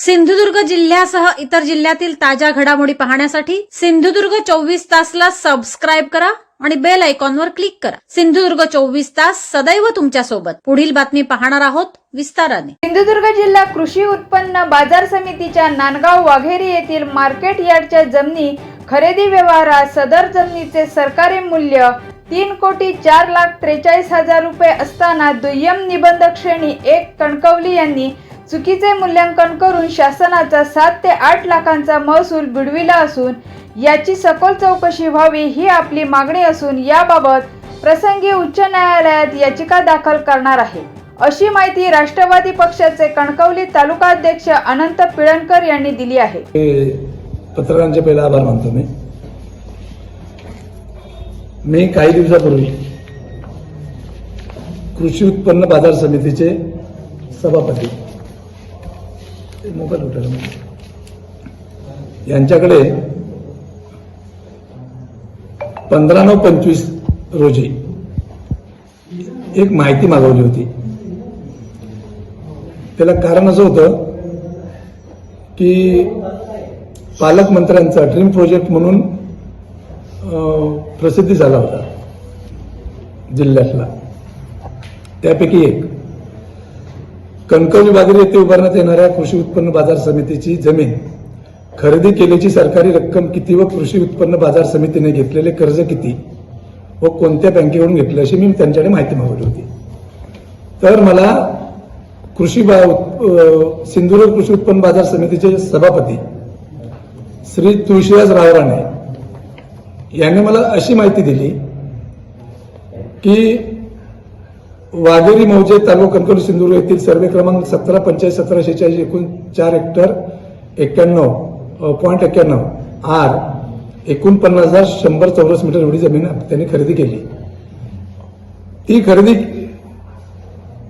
सिंधुदुर्ग जिल्ह्यासह इतर जिल्ह्यातील ताज्या घडामोडी पाहण्यासाठी सिंधुदुर्ग 24 तासला सबस्क्राईब करा आणि बेल आयकॉनवर क्लिक करा। सिंधुदुर्ग 24 तास सदैव तुमच्या सोबत। पुढील बातमी पाहणार आहोत विस्ताराने। सिंधुदुर्ग जिल्हा कृषी उत्पन्न बाजार समितीच्या नांदगाव वाघेरी येथील मार्केट यार्डच्या जमिनी खरेदी व्यवहारात सदर जमिनीचे सरकारी मूल्य 3,04,43,000 रुपये असताना दुय्यम निबंधक श्रेणी 1 कणकवली यांनी चुकीचे मूल्यांकन करून शासनाचा 7 ते 8 लाखांचा महसूल बुडविला असून याची सखोल चौकशी व्हावी ही आपली मागणी असून याबाबत प्रसंगी उच्च न्यायालयात याचिका दाखल करणार आहे, अशी माहिती राष्ट्रवादी पक्षाचे कणकवली तालुका अध्यक्ष अनंत पिळणकर यांनी दिली आहे। पत्रकारांचे पहिला आभार मानतो। मी काही दिवसापूर्वी कृषी उत्पन्न बाजार समितीचे सभापती मोबाईल उठवला यांच्याकडे 15/9/25 रोजी एक माहिती मागवली होती। त्याला कारण असं होतं की पालकमंत्र्यांचा ड्रीम प्रोजेक्ट म्हणून प्रसिद्धी झाला होता जिल्ह्यातला, त्यापैकी एक कणकवली वाघेरी येथे उभारण्यात येणाऱ्या कृषी उत्पन्न बाजार समितीची जमीन खरेदी केल्याची सरकारी रक्कम किती व कृषी उत्पन्न बाजार समितीने घेतलेले कर्ज किती व कोणत्या बँकेकडून घेतले अशी मी त्यांच्याकडे माहिती मागवली होती। तर मला सिंधुदुर्ग कृषी उत्पन्न बाजार समितीचे सभापती श्री तुळशीदास रावराणे यांनी मला अशी माहिती दिली की वाघेरी मौजे तालुका कणकवली सिंधुदुर्ग येथील सर्वे क्रमांक 17 पंचायत 1746 एकूण 4 हेक्टर 91.91 आर 49,100 चौरस मीटर एवढी जमीन त्यांनी खरेदी केली। ती खरेदी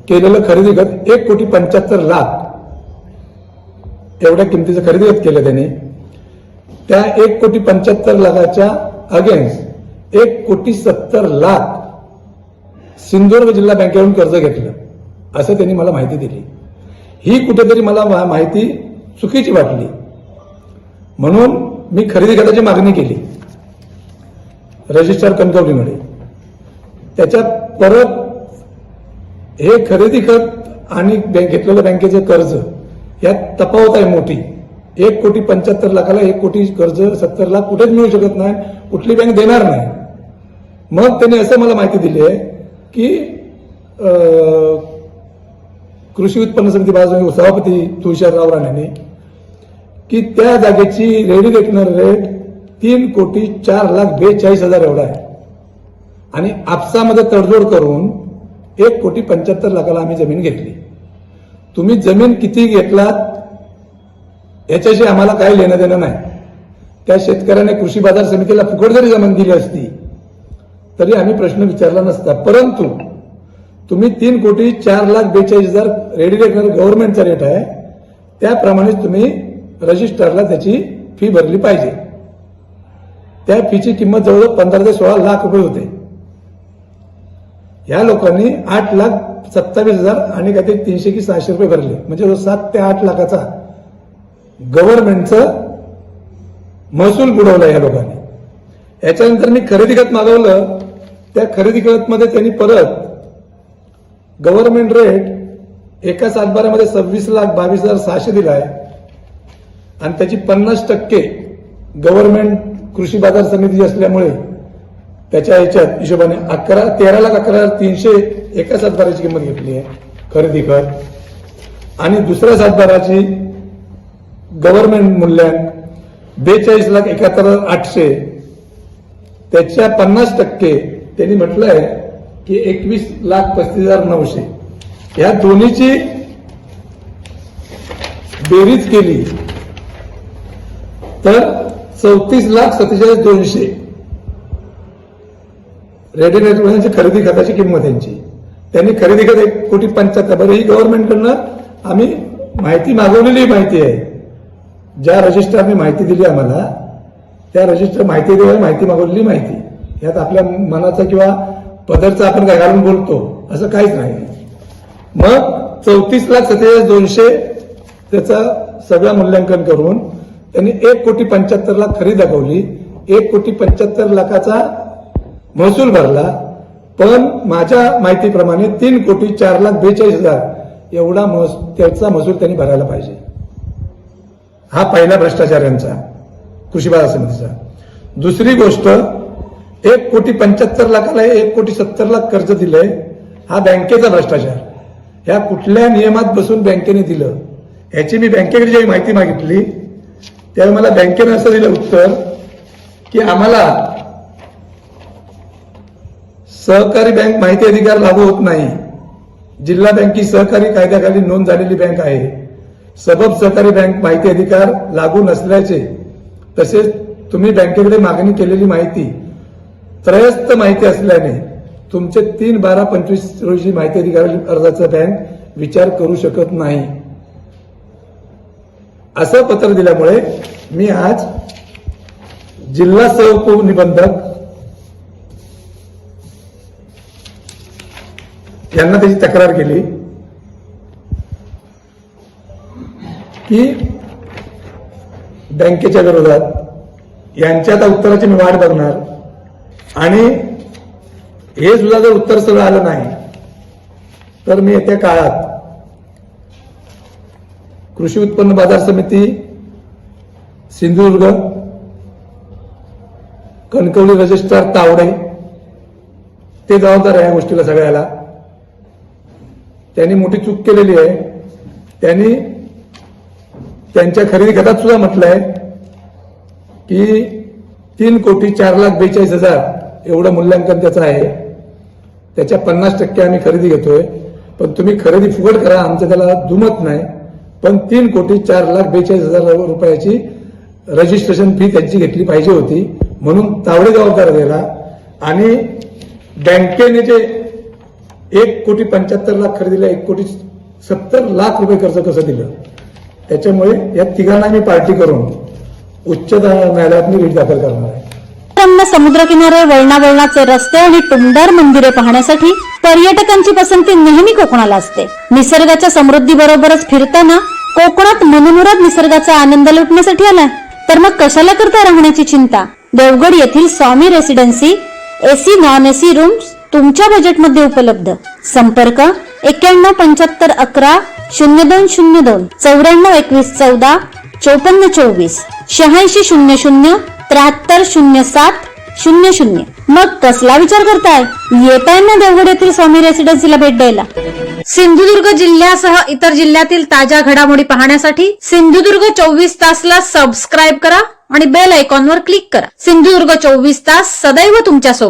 केलेलं खरेदी खत 1,75,00,000 एवढ्या किमतीचं खरेदी खत केलं त्यांनी। त्या 1,75,00,000च्या अगेन्स्ट 1,70,00,000 सिंधुदुर्ग जिल्हा बँकेकडून कर्ज घेतलं असं त्यांनी मला माहिती दिली। ही कुठेतरी मला माहिती चुकीची वाटली, म्हणून मी खरेदी खताची मागणी केली रजिस्ट्रार कणकवलीमध्ये। त्याच्यात परत हे खरेदी खत आणि घेतलेलं बँकेचं कर्ज यात तफावत आहे मोठी। 1,75,00,000ला 1 कोटी कर्ज 70 लाख कुठेच मिळू शकत नाही, कुठली बँक देणार नाही। मग त्यांनी असं मला माहिती दिली आहे की कृषी उत्पन्न समिती बाजार सभापती तुळशीदास रावराणे की त्या जागेची रेडी रेटनर रेट 3,04,42,000 एवढा आहे आणि आपसामध्ये तडजोड करून 1,75,00,000ला आम्ही जमीन घेतली। तुम्ही जमीन किती घेतलात याच्याशी आम्हाला काही लेणं देणं नाही। त्या शेतकऱ्याने कृषी बाजार समितीला फुकट जरी जमीन दिली असती तरी आम्ही प्रश्न विचारला नसता, परंतु तुम्ही 3,04,42,000 रेडी रेटनर गव्हर्नमेंटचा रेट आहे, त्याप्रमाणे तुम्ही रजिस्ट्रारला त्याची फी भरली पाहिजे। त्या फीची किंमत जवळजवळ 15 ते 16 लाख रुपये होते। या लोकांनी 8,27,000 आणि काहीतरी 300 की 600 रुपये भरले, म्हणजे 7 ते 8 लाखाचा गव्हर्नमेंटचं महसूल बुडवला या लोकांनी। याच्यानंतर मी खरेदी खत मागवलं, त्या खरेदी खतमध्ये त्यांनी परत गव्हर्नमेंट रेट एका सातबाऱ्यामध्ये 26,22,600 दिलाय आणि त्याची 50% गव्हर्नमेंट कृषी बाजार समिती असल्यामुळे त्याच्या ह्याच्यात हिशोबाने 13,11,300 एका सातबाऱ्याची किंमत घेतली आहे खरेदी खत, आणि दुसऱ्या सातबाराची गव्हर्नमेंट मूल्यांक 42,71,800 त्याच्या 50% त्यांनी म्हटलंय की 21,35,900 या दोन्हीची बेरीज केली तर 34,47,200 रेडी रेटची खरेदी खताची किंमत यांची। त्यांनी खरेदी खत 1,75,00,000 बरं ही गव्हर्नमेंटकडनं आम्ही माहिती मागवलेली माहिती आहे। ज्या रजिस्ट्रारने माहिती दिली आम्हाला त्या रजिस्टर माहिती मागवलेली माहिती, यात आपल्या मनाचा किंवा पदरचा आपण काय घालून बोलतो असं काहीच नाही। मग 34,47,200 त्याचा सगळं मूल्यांकन करून त्यांनी 1,75,00,000 खरी दाखवली, 1,75,00,000 महसूल भरला. पण माझ्या माहितीप्रमाणे 3,04,42,000 एवढा त्याचा महसूल त्यांनी भरायला पाहिजे. हा पहिला भ्रष्टाचार यांचा कृषी बाजार समितीचा. दुसरी गोष्ट, 1,75,00,000 1,70,00,000 कर्ज दिलंय, हा बँकेचा भ्रष्टाचार. ह्या कुठल्या नियमात बसून बँकेने दिलं ह्याची मी बँकेकडे जेव्हा माहिती मागितली त्यावेळी मला बँकेनं असं दिलं उत्तर की आम्हाला सहकारी बँक माहिती अधिकार लागू होत नाही. जिल्हा बँक ही सहकारी कायद्याखाली नोंद झालेली बँक आहे. सबब सहकारी बँक माहिती अधिकार लागू नसल्याचे तसेच तुम्ही बँकेकडे मागणी केलेली माहिती त्रयस्थ माहिती असल्याने तुमचे 3/12/25 रोजी माहिती अधिकार अर्जाचा बँक विचार करू शकत नाही असं पत्र दिल्यामुळे मी आज जिल्हा सहउपनिबंधक यांना त्याची तक्रार केली की बँकेच्या विरोधात यांच्या आता उत्तराची मी वाट बघणार आणि हे सुद्धा जर उत्तर सरळ आलं नाही तर मी येत्या काळात कृषी उत्पन्न बाजार समिती सिंधुदुर्ग, कणकवली रजिस्ट्रार तावडे ते जबाबदार आहे या गोष्टीला सगळ्याला. त्यांनी मोठी चूक केलेली आहे. त्यांनी त्यांच्या खरेदी खतात सुद्धा म्हटलंय की 3,04,42,000 एवढं मूल्यांकन त्याचं आहे. त्याच्या 50% आम्ही खरेदी घेतोय. पण तुम्ही खरेदी फुकट करा, आमचं त्याला दुमत नाही. पण 3,04,42,000 रुपयाची रजिस्ट्रेशन फी त्यांची घेतली पाहिजे होती म्हणून तावडे जबाबदार द्यायला. आणि बँकेने जे 1,75,00,000 खरेदीला 1,70,00,000 रुपये कर्ज कसं दिलं त्याच्यामुळे या तिघांना मी पार्टी करून उच्च न्यायालयात मी रीट दाखल करणार आहे. समुद्रकिनारे, वळणावळणाचे रस्ते आणि टुमदार मंदिरे पाहण्यासाठी पर्यटकांची पसंती नेहमी कोकणाला असते. निसर्गाच्या समृद्धी बरोबरच फिरताना कोकणात मनमुराद निसर्गाचा आनंद लुटण्यासाठी आलाय तर मग कशाला करता राहण्याची चिंता. देवगड येथील Swami residency AC non AC rooms तुमच्या बजेटमध्ये उपलब्ध. संपर्क 917511 0202 942114 5424 8600 730700. मग कसला विचार करताय, येताय ना देवगड येथील स्वामी रेसिडेन्सीला भेट द्यायला. सिंधुदुर्ग जिल्ह्यासह इतर जिल्ह्यातील ताज्या घडामोडी पाहण्यासाठी सिंधुदुर्ग 24 तासला सबस्क्राईब करा आणि बेल आयकॉनवर क्लिक करा. सिंधुदुर्ग 24 तास सदैव तुमच्या सोबत.